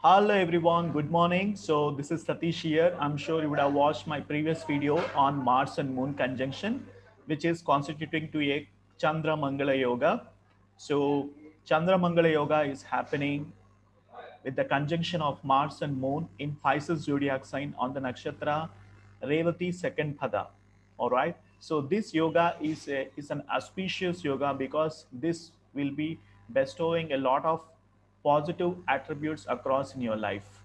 Hello everyone, good morning. So this is Satish here. I'm sure you would have watched my previous video on Mars and Moon conjunction, which is constituting to a Chandra Mangala Yoga. So Chandra Mangala Yoga is happening with the conjunction of Mars and Moon in Pisces zodiac sign on the nakshatra Revati second pada. All right. So this yoga is an auspicious yoga because this will be bestowing a lot of positive attributes across in your life.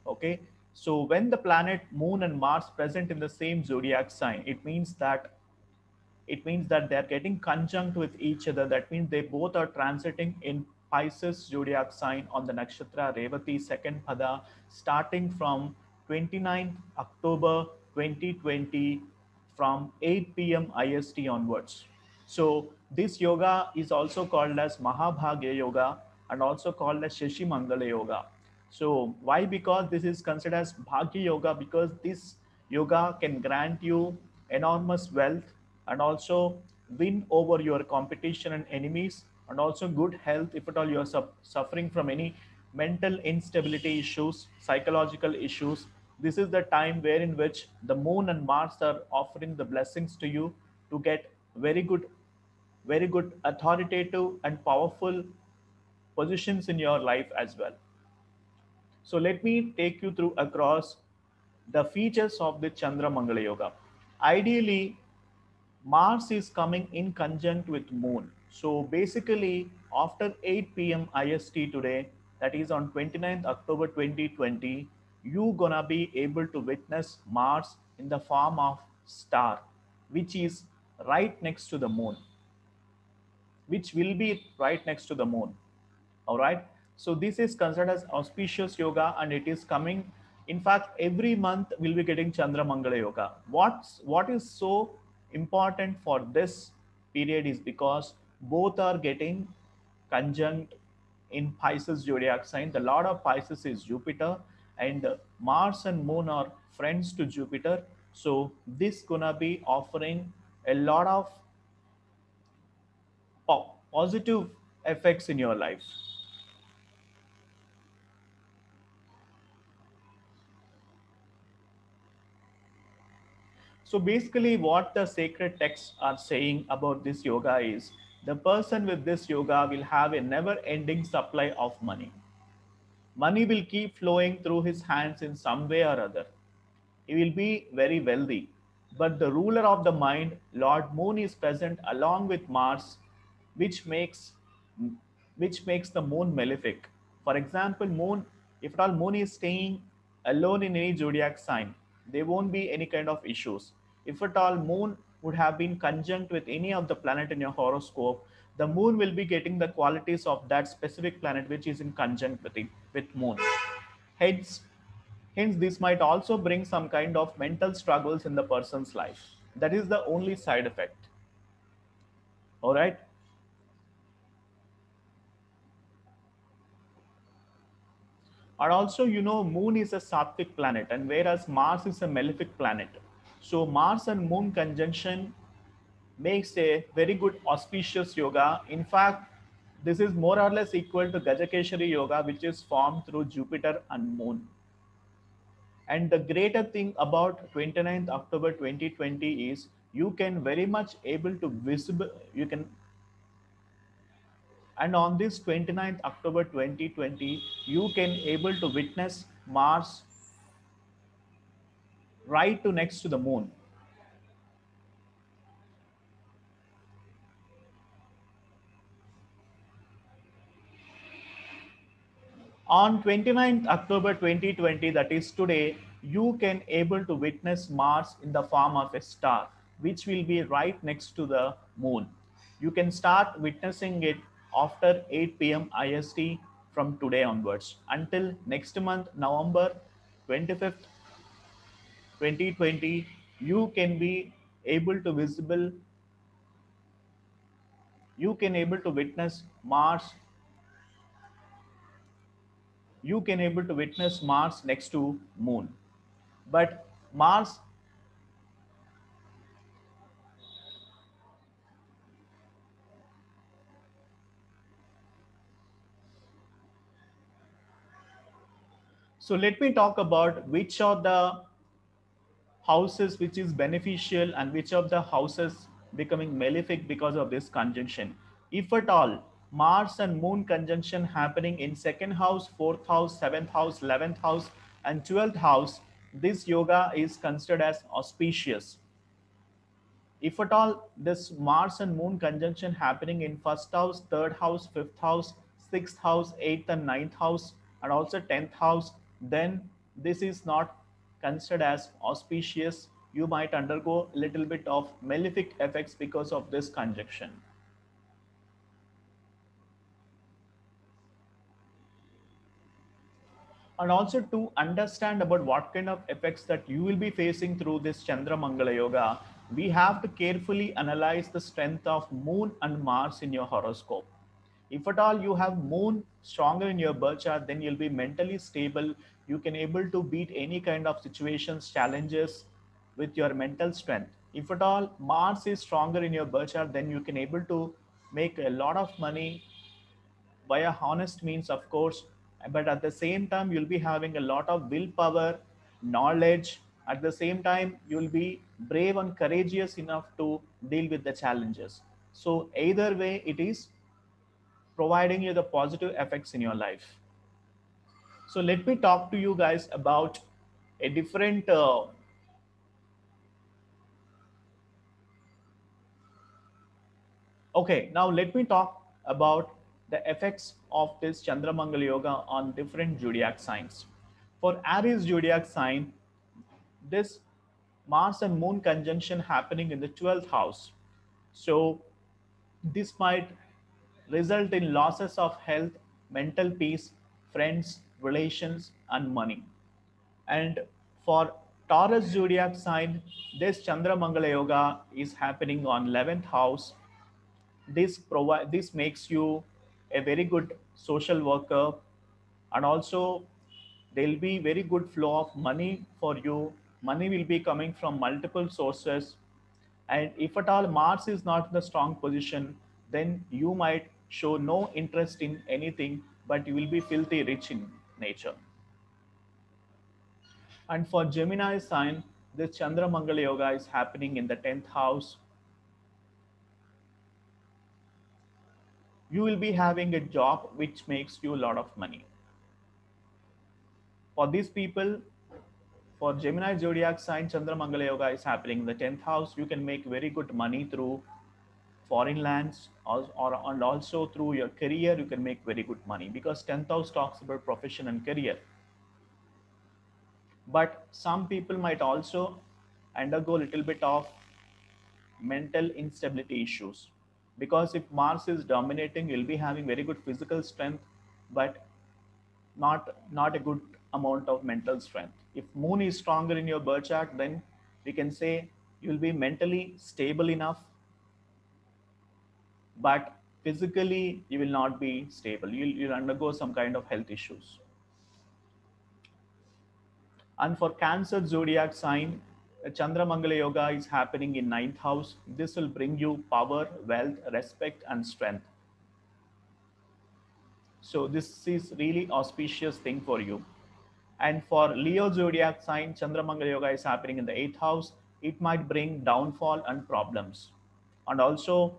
Okay. So when the planet Moon and Mars present in the same zodiac sign, it means that they're getting conjunct with each other. That means they both are transiting in Pisces zodiac sign on the nakshatra Revati second pada starting from 29th October 2020 from 8 p.m. IST onwards. So this yoga is also called as Mahabhagya Yoga and also called as Shashi Mangala Yoga. So why? Because this is considered as Bhagya Yoga because this yoga can grant you enormous wealth and also win over your competition and enemies and also good health if at all you are suffering from any mental instability issues, psychological issues. This is the time wherein which the moon and Mars are offering the blessings to you to get very good authoritative and powerful positions in your life as well. So let me take you through across the features of the Chandra Mangala Yoga. Ideally, Mars is coming in conjunct with Moon. So basically, after 8 p.m. IST today, that is on 29th October 2020, you gonna be able to witness Mars in the form of star, which is right next to the Moon, which will be right next to the Moon. All right. So this is considered as auspicious yoga, and it is coming. In fact, every month we'll be getting Chandra Mangala Yoga. What is so important for this period is because both are getting conjunct in Pisces zodiac sign. The Lord of Pisces is Jupiter, and Mars and Moon are friends to Jupiter. So this gonna be offering a lot of positive effects in your life. So basically, what the sacred texts are saying about this yoga is the person with this yoga will have a never ending supply of money. Money will keep flowing through his hands in some way or other. He will be very wealthy. But the ruler of the mind, Lord Moon, is present along with Mars, which makes which makes the moon malefic. For example, moon, if at all moon is staying alone in any zodiac sign, there won't be any kind of issues. If at all moon would have been conjunct with any of the planet in your horoscope, the moon will be getting the qualities of that specific planet which is in conjunct with it, with moon. Hence, hence this might also bring some kind of mental struggles in the person's life. That is the only side effect. All right. And also, Moon is a Sattvic planet, and whereas Mars is a malefic planet. So, Mars and Moon conjunction makes a very good auspicious yoga. In fact, this is more or less equal to Gajakeshari yoga, which is formed through Jupiter and Moon. And the greater thing about 29th October 2020 is you can very much able to visible, you can, and on this 29th October 2020, you can able to witness Mars right to next to the moon. On 29th October 2020, that is today, you can able to witness Mars in the form of a star, which will be right next to the moon. You can start witnessing it after 8 p.m. IST from today onwards until next month, November 25th, 2020. You can be able to visible, you can able to witness Mars, you can able to witness Mars next to moon. But Mars, So let me talk about which are the houses which is beneficial and which of the houses becoming malefic because of this conjunction. If at all Mars and Moon conjunction happening in second house, fourth house, seventh house, 11th house, and 12th house, this yoga is considered as auspicious. If at all this Mars and Moon conjunction happening in first house, third house, fifth house, sixth house, eighth and ninth house, and also 10th house, then this is not considered as auspicious. You might undergo a little bit of malefic effects because of this conjunction. And also to understand about what kind of effects that you will be facing through this Chandra Mangala Yoga, we have to carefully analyze the strength of Moon and Mars in your horoscope. If at all you have Moon stronger in your birth chart, then you'll be mentally stable. You can able to beat any kind of situations, challenges with your mental strength. If at all Mars is stronger in your birth chart, then you can able to make a lot of money via honest means, of course, but at the same time, you'll be having a lot of willpower, knowledge. At the same time, you'll be brave and courageous enough to deal with the challenges. So, either way, it is providing you the positive effects in your life. So, let me talk to you guys about a different. Okay, now let me talk about the effects of this Chandramangal Yoga on different zodiac signs. For Aries zodiac sign, this Mars and Moon conjunction happening in the 12th house. So, this might result in losses of health, mental peace, friends, relations, and money. And for Taurus zodiac sign, this Chandra Mangala Yoga is happening on 11th house. This makes you a very good social worker, and also there'll be very good flow of money for you. Money will be coming from multiple sources, and if at all Mars is not in the strong position, then you might show no interest in anything, but you will be filthy rich in nature. And for Gemini sign, this Chandra Mangala Yoga is happening in the 10th house. You will be having a job which makes you a lot of money. For these people, for Gemini zodiac sign, Chandra Mangala Yoga is happening in the 10th house. You can make very good money through foreign lands, and also through your career. You can make very good money because 10th house talks about profession and career. But some people might also undergo a little bit of mental instability issues, because if Mars is dominating, you'll be having very good physical strength, but not a good amount of mental strength. If Moon is stronger in your birth chart, then we can say you'll be mentally stable enough, but physically you will not be stable. You'll undergo some kind of health issues. And for Cancer zodiac sign, Chandra Mangala Yoga is happening in ninth house. This will bring you power, wealth, respect, and strength. So this is really auspicious thing for you. And for Leo zodiac sign, Chandramangala Yoga is happening in the eighth house. It might bring downfall and problems. And also,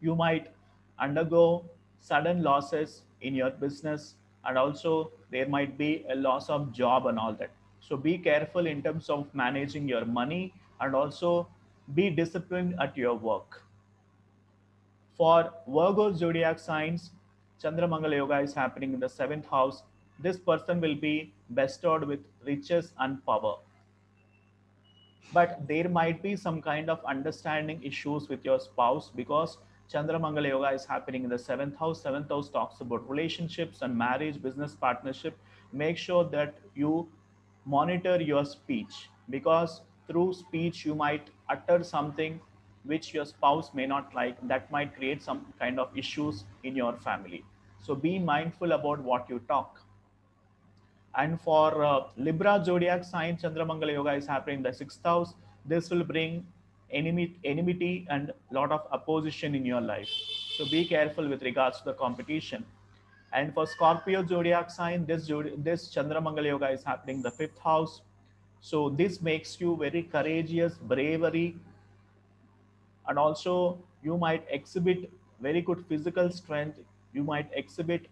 you might undergo sudden losses in your business, and also there might be a loss of job and all that. So be careful in terms of managing your money, and also be disciplined at your work. For Virgo zodiac signs, Chandramangala Yoga is happening in the seventh house. This person will be bestowed with riches and power. But there might be some kind of understanding issues with your spouse, because Chandramangala Yoga is happening in the seventh house. Seventh house talks about relationships and marriage, business partnership. Make sure that you monitor your speech, because through speech you might utter something which your spouse may not like, that might create some kind of issues in your family. So be mindful about what you talk. And for Libra zodiac sign, Chandramangala Yoga is happening in the sixth house. This will bring enmity and lot of opposition in your life. So be careful with regards to the competition. And for Scorpio zodiac sign, this Chandramangala yoga is happening in the fifth house. So this makes you very courageous, bravery, and also you might exhibit very good physical strength. You might exhibit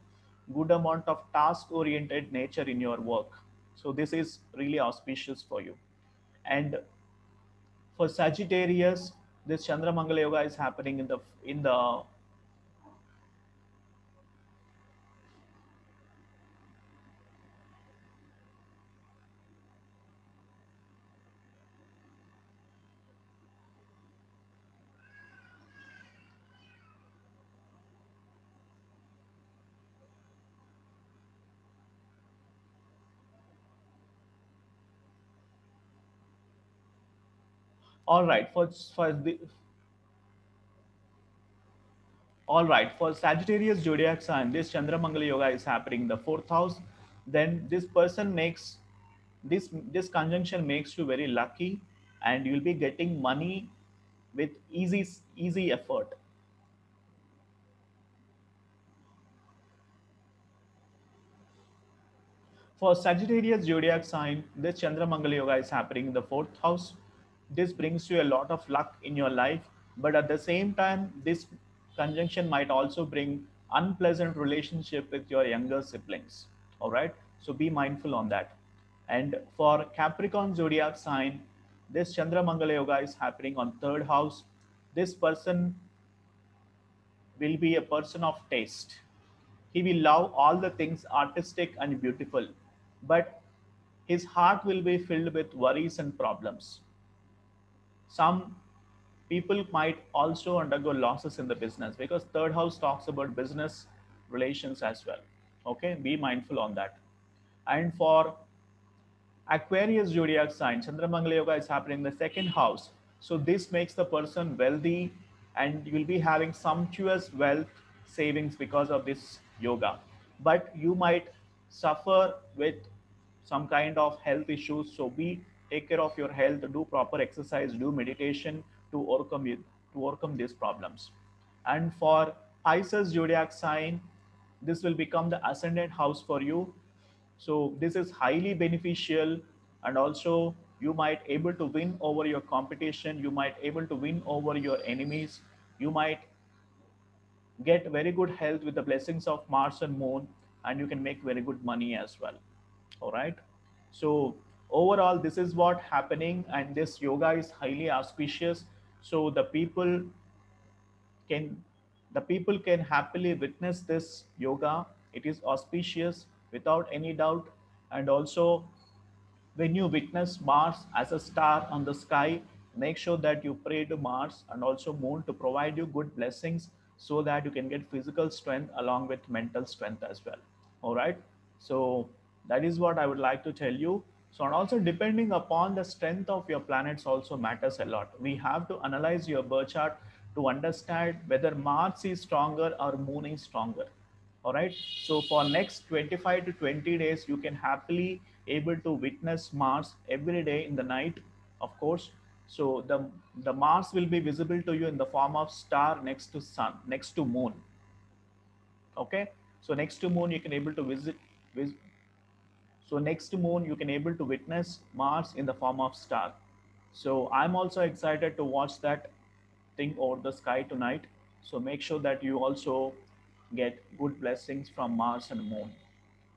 good amount of task oriented nature in your work. So this is really auspicious for you. And for Sagittarius, this Chandramangala yoga is happening in the. All right, for Sagittarius zodiac sign, this Chandramangala yoga is happening in the fourth house. Then this person makes this conjunction makes you very lucky, and you'll be getting money with easy effort. For Sagittarius zodiac sign, this Chandramangala yoga is happening in the fourth house. This brings you a lot of luck in your life, but at the same time, this conjunction might also bring unpleasant relationship with your younger siblings. All right, so be mindful on that. And for Capricorn zodiac sign, this Chandramangala yoga is happening on third house. This person will be a person of taste. He will love all the things artistic and beautiful, but his heart will be filled with worries and problems. Some people might also undergo losses in the business because third house talks about business relations as well. Okay, be mindful on that. And for Aquarius zodiac sign, Chandramangala yoga is happening in the second house. So this makes the person wealthy, and you will be having sumptuous wealth savings because of this yoga. But you might suffer with some kind of health issues. So be take care of your health, do proper exercise, do meditation to overcome it, to overcome these problems. And for Pisces zodiac sign, this will become the ascendant house for you. So this is highly beneficial, and also you might able to win over your competition, you might able to win over your enemies, you might get very good health with the blessings of Mars and Moon, and you can make very good money as well. All right. So overall, this is what happening, and this yoga is highly auspicious. So can the people can happily witness this yoga. It is auspicious without any doubt. And also, when you witness Mars as a star on the sky, make sure that you pray to Mars and also Moon to provide you good blessings so that you can get physical strength along with mental strength as well. All right. So that is what I would like to tell you. So, and also depending upon the strength of your planets also matters a lot. We have to analyze your birth chart to understand whether Mars is stronger or Moon is stronger. All right. So for next 25 to 20 days, you can happily able to witness Mars every day in the night, of course. So the Mars will be visible to you in the form of star next to sun, next to moon. Okay. So next to moon, you can able to vis- so next to moon, you can able to witness Mars in the form of star. So I'm also excited to watch that thing over the sky tonight. So make sure that you also get good blessings from Mars and Moon.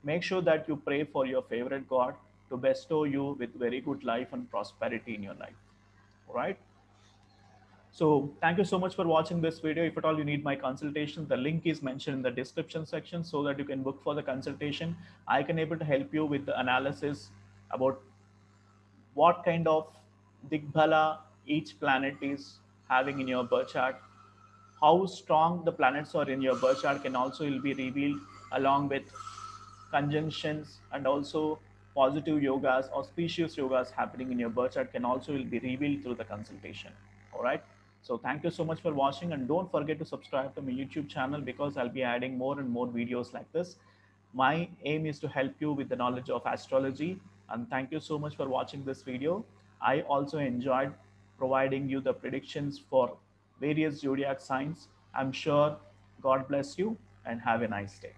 Make sure that you pray for your favorite God to bestow you with very good life and prosperity in your life. All right. So thank you so much for watching this video. If at all you need my consultation, the link is mentioned in the description section so that you can book for the consultation. I can able to help you with the analysis about what kind of digbala each planet is having in your birth chart. How strong the planets are in your birth chart can also will be revealed along with conjunctions, and also positive yogas, auspicious yogas happening in your birth chart can also will be revealed through the consultation. All right. So thank you so much for watching, and don't forget to subscribe to my YouTube channel because I'll be adding more and more videos like this. My aim is to help you with the knowledge of astrology, and thank you so much for watching this video. I also enjoyed providing you the predictions for various zodiac signs. I'm sure God bless you and have a nice day.